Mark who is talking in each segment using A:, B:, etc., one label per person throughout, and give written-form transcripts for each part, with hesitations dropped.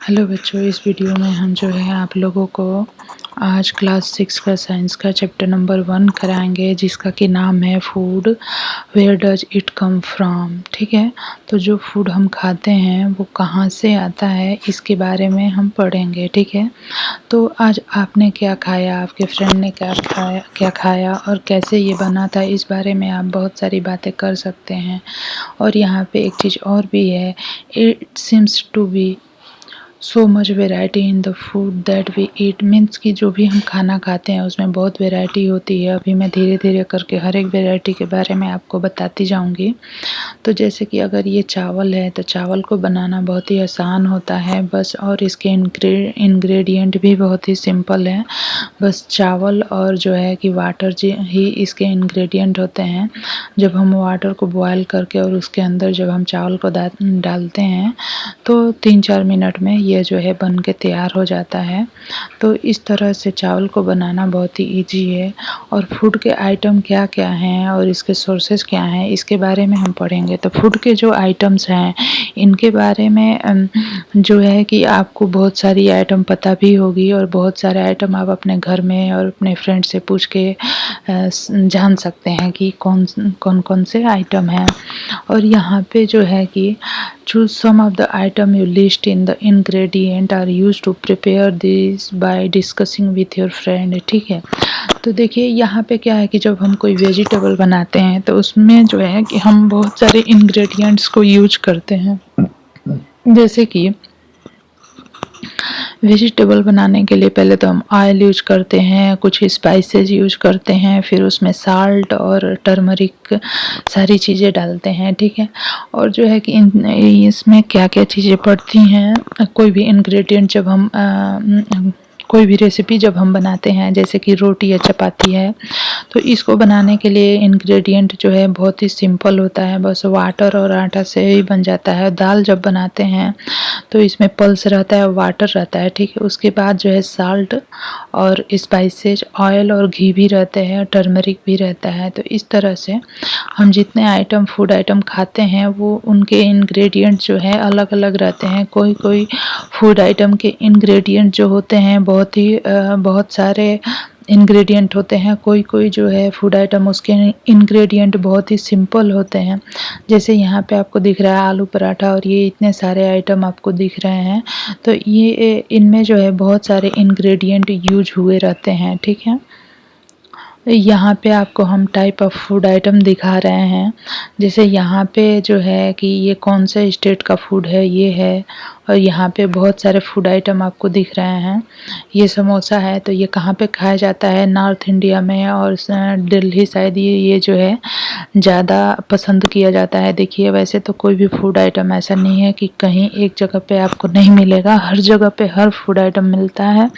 A: Hello बच्चों, इस video में हम जो है आप लोगों को आज क्लास 6 का साइंस का चैप्टर नंबर 1 कराएंगे, जिसका कि नाम है food, where does it come from. ठीक है, तो जो फूड हम खाते हैं वो कहाँ से आता है, इसके बारे में हम पढ़ेंगे। ठीक है, तो आज आपने क्या खाया, आपके फ्रेंड ने क्या खाया और कैसे ये बना था, इस बारे में आप बहुत सारी बातें कर सकते हैं। और यहाँ पे एक चीज़ और भी है, it seems to be so much variety in the food that we eat. Means कि जो भी हम खाना खाते हैं उसमें बहुत वेराइटी होती है। अभी मैं धीरे धीरे करके हर एक वेराइटी के बारे में आपको बताती जाऊंगी। तो जैसे कि अगर ये चावल है तो चावल को बनाना बहुत ही आसान होता है बस, और इसके इंग्रेडिएंट भी बहुत ही सिंपल है। बस चावल और जो है कि वाटर ही इसके इंग्रेडिएंट होते हैं। जब हम वाटर को बॉयल करके और उसके अंदर जब हम चावल को डालते हैं तो 3-4 मिनट में ये जो है बन के तैयार हो जाता है। तो इस तरह से चावल को बनाना बहुत ही इजी है। और फूड के आइटम क्या क्या हैं और इसके सोर्सेज क्या हैं, इसके बारे में हम पढ़ेंगे। तो फूड के जो आइटम्स हैं इनके बारे में जो है कि आपको बहुत सारी आइटम पता भी होगी, और बहुत सारे आइटम आप अपने घर में और अपने फ्रेंड से पूछ के जान सकते हैं कि कौन कौन से आइटम हैं। और यहाँ पे जो है कि choose some of the item you list in the ingredient are used to prepare this by discussing with your friend। ठीक है, तो देखिए यहाँ पे क्या है कि जब हम कोई वेजिटेबल बनाते हैं तो उसमें जो है कि हम बहुत सारे इंग्रेडिएंट्स को यूज करते हैं। जैसे कि वेजिटेबल बनाने के लिए पहले तो हम ऑयल यूज करते हैं, कुछ स्पाइसेस यूज करते हैं, फिर उसमें साल्ट और टर्मरिक सारी चीज़ें डालते हैं। ठीक है, और जो है कि इसमें क्या क्या चीज़ें पड़ती हैं, कोई भी इंग्रेडिएंट जब हम कोई भी रेसिपी जब हम बनाते हैं, जैसे कि रोटी या चपाती है, तो इसको बनाने के लिए इंग्रेडिएंट जो है बहुत ही सिंपल होता है। बस वाटर और आटा से ही बन जाता है। दाल जब बनाते हैं तो इसमें पल्स रहता है, वाटर रहता है। ठीक है, उसके बाद जो है साल्ट और स्पाइसेज, ऑयल और घी भी रहते हैं, टर्मरिक भी रहता है। तो इस तरह से हम जितने आइटम फूड आइटम खाते हैं वो उनके इंग्रेडिएंट जो है अलग अलग रहते हैं। कोई कोई फूड आइटम के इंग्रेडिएंट जो होते हैं बहुत सारे इंग्रेडिएंट होते हैं। कोई कोई जो है फूड आइटम उसके इंग्रेडिएंट बहुत ही सिंपल होते हैं। जैसे यहाँ पे आपको दिख रहा है आलू पराठा, और ये इतने सारे आइटम आपको दिख रहे हैं। तो ये इनमें जो है बहुत सारे इंग्रेडिएंट यूज हुए रहते हैं। ठीक है, यहाँ पे आपको हम टाइप ऑफ फूड आइटम दिखा रहे हैं। जैसे यहाँ पे जो है कि ये कौन से स्टेट का फूड है, ये है। और यहाँ पे बहुत सारे फूड आइटम आपको दिख रहे हैं। ये समोसा है, तो ये कहाँ पे खाया जाता है, नॉर्थ इंडिया में और दिल्ली साइड ये जो है ज़्यादा पसंद किया जाता है। देखिए, वैसे तो कोई भी फूड आइटम ऐसा नहीं है कि कहीं एक जगह पे आपको नहीं मिलेगा, हर जगह पे हर फूड आइटम मिलता है।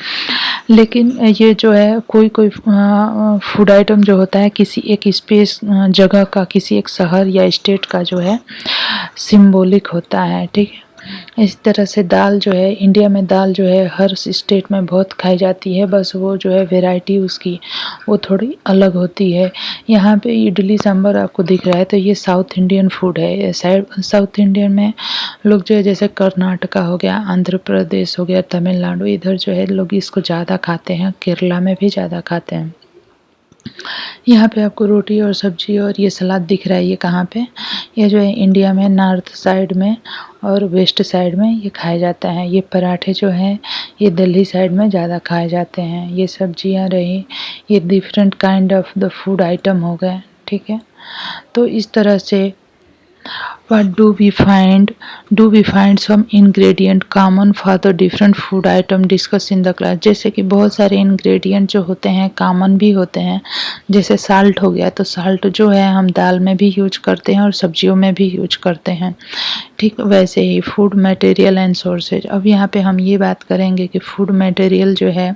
A: लेकिन ये जो है कोई कोई फूड आइटम जो होता है किसी एक स्पेस जगह का, किसी एक शहर या स्टेट का जो है सिंबॉलिक होता है। ठीक है, इस तरह से दाल जो है, इंडिया में दाल जो है हर स्टेट में बहुत खाई जाती है। बस वो जो है वैरायटी उसकी वो थोड़ी अलग होती है। यहाँ पे इडली सांभर आपको दिख रहा है, तो ये साउथ इंडियन फूड है। साउथ इंडियन में लोग जो है, जैसे कर्नाटका हो गया, आंध्र प्रदेश हो गया, तमिलनाडु, इधर जो है लोग इसको ज़्यादा खाते हैं। केरला में भी ज़्यादा खाते हैं। यहाँ पे आपको रोटी और सब्जी और ये सलाद दिख रहा है, ये कहाँ पे, ये जो है इंडिया में नॉर्थ साइड में और वेस्ट साइड में ये खाया जाता है। ये पराठे जो हैं ये दिल्ली साइड में ज़्यादा खाए जाते हैं। ये सब्जियाँ रही, ये different kind of the food item हो गए। ठीक है, तो इस तरह से What do we find? Do we find some ingredient common for the different food item discussed in the class? जैसे कि बहुत सारे इंग्रेडिएंट जो होते हैं कॉमन भी होते हैं। जैसे साल्ट हो गया, तो साल्ट जो है हम दाल में भी यूज करते हैं और सब्जियों में भी यूज करते हैं। ठीक वैसे ही फूड मटेरियल एंड सोर्सेज। अब यहाँ पे हम ये बात करेंगे कि फूड मटेरियल जो है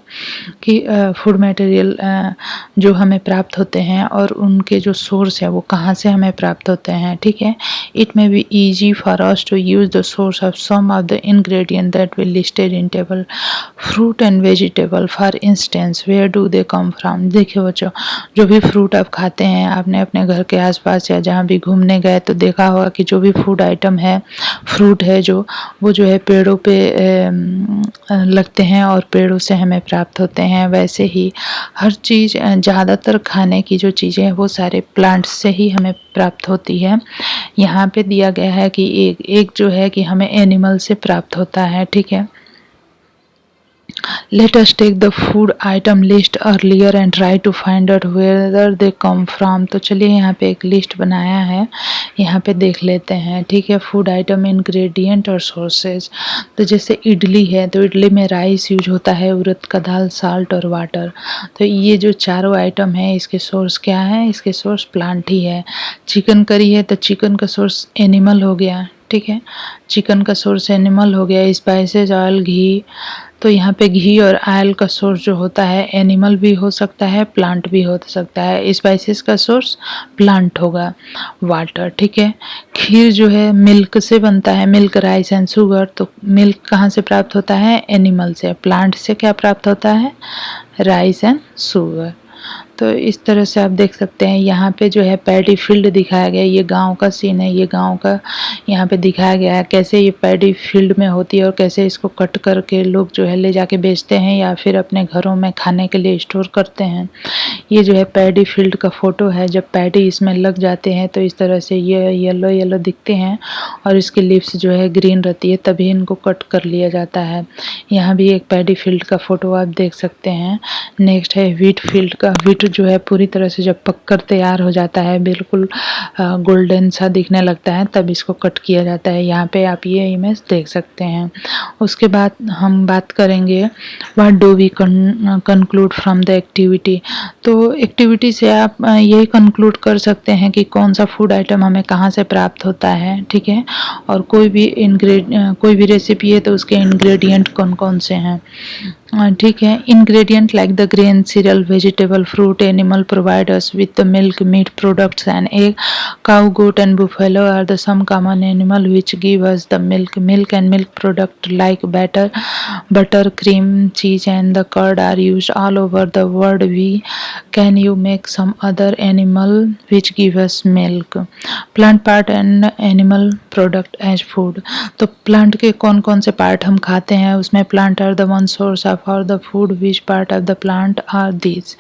A: कि फूड मटेरियल जो हमें प्राप्त होते हैं और उनके जो सोर्स है वो कहाँ से हमें प्राप्त होते हैं। ठीक है, it may be easy for us to use the source of some of the ingredient that we listed in table. Fruit and vegetable, for instance, where do they come from? देखिए बच्चों, जो भी फ्रूट आप खाते हैं, आपने अपने घर के आसपास या जहाँ भी घूमने गए तो देखा होगा कि जो भी फूड आइटम है, फ्रूट है जो, वो जो है पेड़ों पे लगते हैं और पेड़ों से हमें प्राप्त होते हैं। वैसे ही हर चीज़ ज़्यादातर खाने की जो चीज़ें हैं वो सारे प्लांट्स से ही हमें प्राप्त होती है। यहाँ पे दिया गया है कि एक जो है कि हमें एनिमल से प्राप्त होता है, ठीक है। Let us take the food item list earlier and try to find out where they come from। तो चलिए यहाँ पे एक लिस्ट बनाया है, यहाँ पे देख लेते हैं, ठीक है। फूड आइटम, इंग्रेडिएंट और सोर्सेज। तो जैसे इडली है तो इडली में राइस यूज होता है, उड़द का दाल, साल्ट और वाटर। तो ये जो चारों आइटम है इसके सोर्स क्या है? इसके सोर्स प्लांट ही है। चिकन करी है तो चिकन का सोर्स एनिमल हो गया, ठीक है। चिकन का सोर्स एनिमल हो गया। स्पाइसेस, ऑयल, घी, तो यहाँ पे घी और ऑयल का सोर्स जो होता है एनिमल भी हो सकता है, प्लांट भी हो सकता है। स्पाइसेस का सोर्स प्लांट होगा। वाटर, ठीक है। खीर जो है मिल्क से बनता है, मिल्क, राइस एंड शुगर। तो मिल्क कहाँ से प्राप्त होता है? एनिमल से। प्लांट से क्या प्राप्त होता है? Rice and sugar. तो इस तरह से आप देख सकते हैं यहाँ पे जो है पैडी फील्ड दिखाया गया है। ये गांव का सीन है, ये गांव का यहाँ पे दिखाया गया है कैसे ये पैडी फील्ड में होती है और कैसे इसको कट करके लोग जो है ले जाके बेचते हैं या फिर अपने घरों में खाने के लिए स्टोर करते हैं। ये जो है पैडी फील्ड का फोटो है। जब पैडी इसमें लग जाते हैं तो इस तरह से ये येलो येलो दिखते हैं और इसकी लिप्स जो है ग्रीन रहती है, तभी इनको कट कर लिया जाता है। यहाँ भी एक पैडी फील्ड का फोटो आप देख सकते हैं। नेक्स्ट है व्हीट फील्ड का। व्हीट जो है पूरी तरह से जब पककर तैयार हो जाता है, बिल्कुल गोल्डन सा दिखने लगता है, तब इसको कट किया जाता है। यहाँ पे आप ये इमेज देख सकते हैं। उसके बाद हम बात करेंगे what do we conclude from the activity. तो एक्टिविटी से आप यही कंक्लूड कर सकते हैं कि कौन सा फूड आइटम हमें कहाँ से प्राप्त होता है, ठीक है। और कोई भी रेसिपी है तो उसके इंग्रेडिएंट कौन कौन से हैं, ठीक है। Ingredient like the grain, cereal, vegetable, fruit, animal provide us with the milk, meat products and egg. Cow, goat and buffalo are the some common animal which give us the milk. Milk and milk product like butter, cream, cheese and the curd are used all over the world. Can you make some other animal which give us milk? Plant part and animal product as food। तो plant के कौन कौन से part हम खाते हैं उसमें plant are the one source of are the food, which part of the plant are this.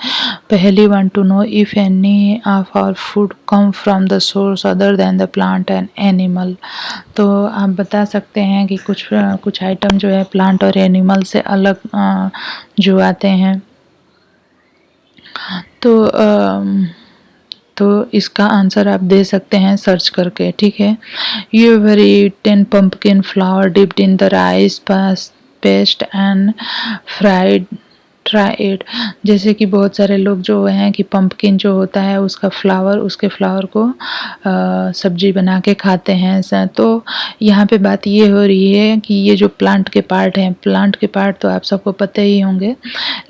A: पहली want to know if any of our food come from the source other than the plant and animal। तो आप बता सकते हैं कि कुछ item जो है प्लांट और एनिमल से अलग जो आते हैं। तो इसका आंसर आप दे सकते हैं सर्च करके, ठीक है। You ever eaten pumpkin flour dipped in the rice paste and fried? Try it. जैसे कि बहुत सारे लोग जो हैं कि पंपकिन जो होता है उसके फ्लावर को सब्जी बना के खाते हैं। तो यहाँ पे बात ये हो रही है कि ये जो प्लांट के पार्ट हैं, प्लांट के पार्ट तो आप सबको पता ही होंगे,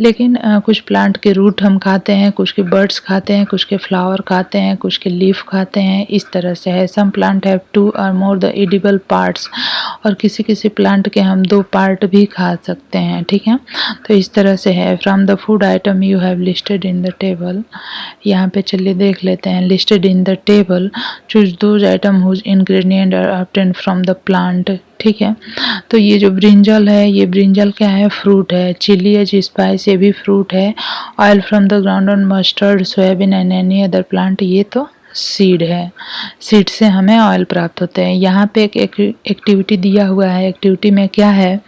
A: लेकिन कुछ प्लांट के रूट हम खाते हैं, कुछ के बर्ड्स खाते हैं, कुछ के फ्लावर खाते हैं, कुछ के लीफ खाते हैं। इस तरह से है। सम प्लांट हैव 2 और मोर द एडिबल पार्ट्स। और किसी किसी प्लांट के हम 2 पार्ट भी खा सकते हैं, ठीक है। तो इस तरह से है। From the food item you have listed in the table. यहाँ पे चलिए देख लेते हैं। Listed in the table, choose those item whose ingredient are obtained from the plant, ठीक है। तो ये जो ब्रिंजल है, ये ब्रिंजल क्या है? फ्रूट है। चिली है, स्पाइस, ये भी फ्रूट है। Oil from the ground on mustard, soybean and any other plant, ये तो सीड है। सीड से हमें ऑयल प्राप्त होते हैं। यहाँ पे एक एक्टिविटी दिया हुआ है। एक्टिविटी में क्या है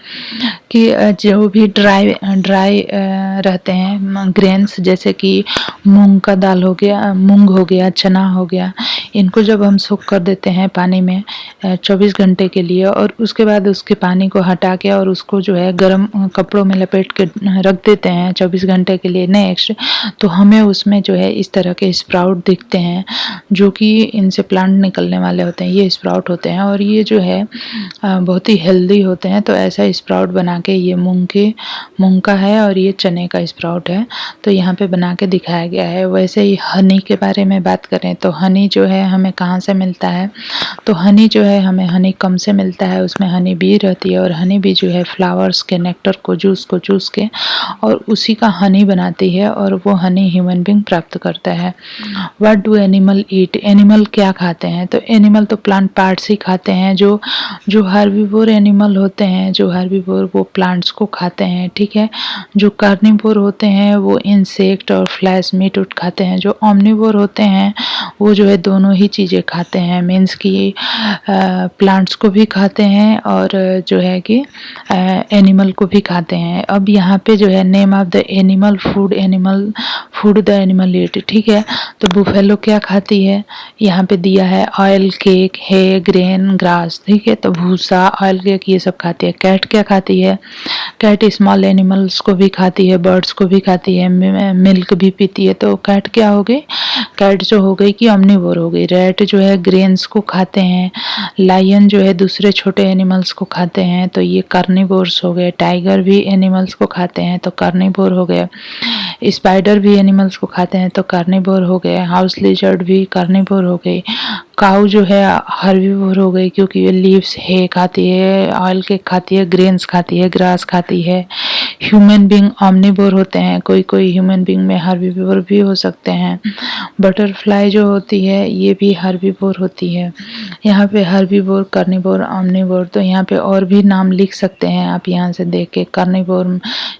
A: कि जो भी ड्राई रहते हैं ग्रेन्स, जैसे कि मूंग का दाल हो गया, मूंग हो गया, चना हो गया, इनको जब हम सोख कर देते हैं पानी में 24 घंटे के लिए और उसके बाद उसके पानी को हटा के और उसको जो है गर्म कपड़ों में लपेट के रख देते हैं 24 घंटे के लिए नेक्स्ट, तो हमें उसमें जो है इस तरह के स्प्राउट दिखते हैं जो कि इनसे प्लांट निकलने वाले होते हैं। ये स्प्राउट होते हैं और ये जो है बहुत ही हेल्दी होते हैं। तो ऐसा स्प्राउट बना के, ये मूंग का है और ये चने का स्प्राउट है, तो यहाँ पे बना के दिखाया गया है। वैसे ही हनी के बारे में बात करें तो हनी जो है हमें कहाँ से मिलता है? तो हनी जो है हमें हनी कम से मिलता है, उसमें हनी बी रहती है और हनी बी जो है फ्लावर्स के नेक्टर को चूस के और उसी का हनी बनाती है और वो हनी ह्यूमन बीइंग प्राप्त करता है। What do animal animal eat, animal क्या खाते हैं, तो एनिमल तो प्लांट पार्ट्स ही खाते हैं। जो हर्बीवोर एनिमल होते हैं, जो हर्बीवोर वो प्लांट्स को खाते हैं, ठीक है। जो कार्निवोर होते हैं वो इंसेक्ट और फ्लैश मीट उट खाते हैं। जो ओमनिवोर होते हैं वो जो है दोनों ही चीज़ें खाते हैं, मीन्स कि प्लांट्स को भी खाते हैं और जो है कि एनिमल को भी खाते हैं। अब यहाँ पे जो है name of the animal, food the animal eat, ठीक है। तो बुफेलो क्या खाती है, यहाँ पे दिया है ऑयल केक, है ग्रेन, ग्रास, ठीक है। तो भूसा, ऑयल केक ये सब खाती है। कैट क्या खाती है, कैट स्मॉल एनिमल्स को भी खाती है, बर्ड्स को भी खाती है, मिल्क भी पीती है। तो कैट क्या हो गई, कैट जो हो गई कि ओमनिवोर हो गई। रैट जो है ग्रेन्स को खाते हैं। लायन जो है दूसरे छोटे एनिमल्स को खाते हैं, तो ये कार्निवोर्स हो गए। टाइगर भी एनिमल्स को खाते हैं, तो कार्निवोर हो गए। स्पाइडर भी एनिमल्स को खाते हैं, तो कार्निवोर हो गए। हाउस लिजर्ड भी कार्निवोर हो गई। काऊ जो है हर्बीवोर हो गई, क्योंकि ये लीव्स है खाती है, ऑयल केक खाती है, ग्रेन्स खाती है, ग्रास खाती है। ह्यूमन बींग ओमनिवोर होते हैं, कोई कोई ह्यूमन बींग में हर्बीवोर भी हो सकते हैं। बटरफ्लाई जो होती है ये भी हर्बीवोर होती है। यहाँ पे हर्बीवोर, कार्निवोर, ओमनिवोर, तो यहाँ पे और भी नाम लिख सकते हैं आप यहाँ से देख के। कार्निवोर,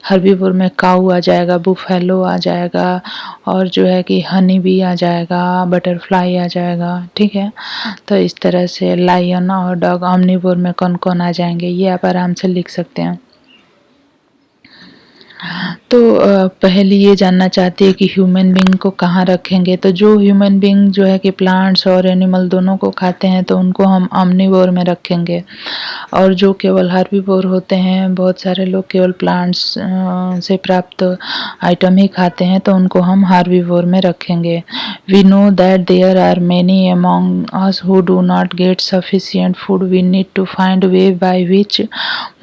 A: हर्बीवोर में काऊ आ जाएगा, बुफेलो आ जाएगा, और जो है कि हनी बी आ जाएगा, बटरफ्लाई आ जाएगा, ठीक है। तो इस तरह से लायन और डॉग ओमनिवोर में कौन कौन आ जाएंगे ये आप आराम से लिख सकते हैं। तो पहले ये जानना चाहती है कि ह्यूमन बींग को कहाँ रखेंगे। तो जो ह्यूमन बींग जो है कि प्लांट्स और एनिमल दोनों को खाते हैं तो उनको हम ओमनिवोर में रखेंगे। और जो केवल हर्बीवोर होते हैं, बहुत सारे लोग केवल प्लांट्स से प्राप्त आइटम ही खाते हैं, तो उनको हम हर्बीवोर में रखेंगे। We know that there are many among us who do not get sufficient food. We need to find way by which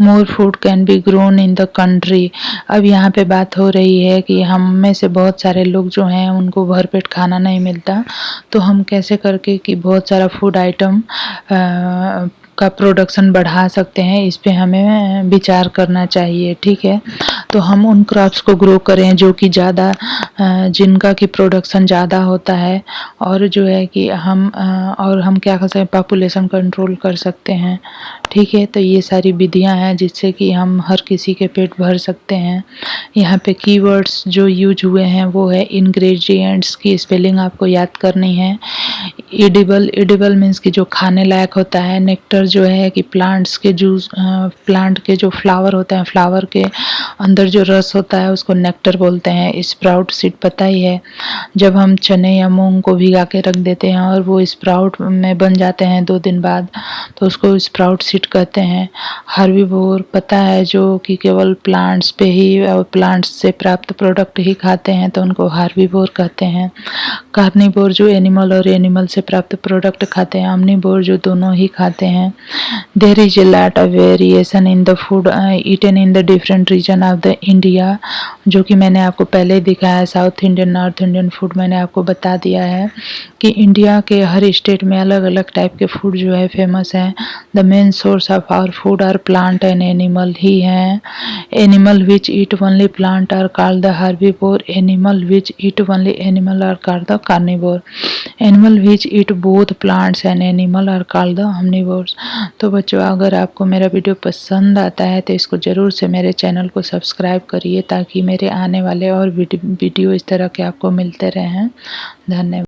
A: more food can be grown in the country. अब यहाँ पे बात हो रही है कि हम में से बहुत सारे लोग जो हैं उनको भरपेट खाना नहीं मिलता, तो हम कैसे करके कि बहुत सारा फूड आइटम का प्रोडक्शन बढ़ा सकते हैं, इस पे हमें विचार करना चाहिए, ठीक है। तो हम उन क्रॉप्स को ग्रो करें जो कि ज़्यादा, जिनका कि प्रोडक्शन ज़्यादा होता है, और जो है कि हम क्या कर सकते हैं, पॉपुलेशन कंट्रोल कर सकते हैं, ठीक है। तो ये सारी विधियां हैं जिससे कि हम हर किसी के पेट भर सकते हैं। यहाँ पे कीवर्ड्स जो यूज हुए हैं वो है, इंग्रेडिएंट्स की स्पेलिंग आपको याद करनी है। एडिबल, एडिबल मीन्स कि जो खाने लायक होता है। नेक्टर जो है कि प्लांट्स के जूस, प्लांट के जो फ्लावर होते हैं, फ्लावर के अंदर जो रस होता है उसको नेक्टर बोलते हैं। स्प्राउट सीड पता ही है, जब हम चने या मूंग को भिगा के रख देते हैं और वो स्प्राउट में बन जाते हैं 2 दिन बाद, तो उसको स्प्राउट सीड कहते हैं। हर्बीवोर पता है, जो कि केवल प्लांट्स पे ही, प्लांट्स से प्राप्त प्रोडक्ट ही खाते हैं, तो उनको हर्बीवोर कहते हैं। कार्निवोर जो एनिमल और एनिमल से प्राप्त प्रोडक्ट खाते हैं। ओमनिवोर जो दोनों ही खाते हैं। There is a lot of variation in the food eaten in the different region of the India, जो कि मैंने आपको पहले ही दिखाया है। South Indian, North Indian food मैंने आपको बता दिया है कि इंडिया के हर स्टेट में अलग अलग टाइप के फूड जो है फेमस हैं। The main source of our food are plant and animal ही हैं। Animal which eat only plant are called the herbivore. Animal which eat only animal are called the carnivore. Animal which eat both plants and animal are called the omnivores. तो बच्चों, अगर आपको मेरा video पसंद आता है तो इसको ज़रूर से मेरे चैनल को सब्सक्राइब करिए, ताकि मेरे आने वाले और वीडियो इस तरह के आपको मिलते रहें। धन्यवाद।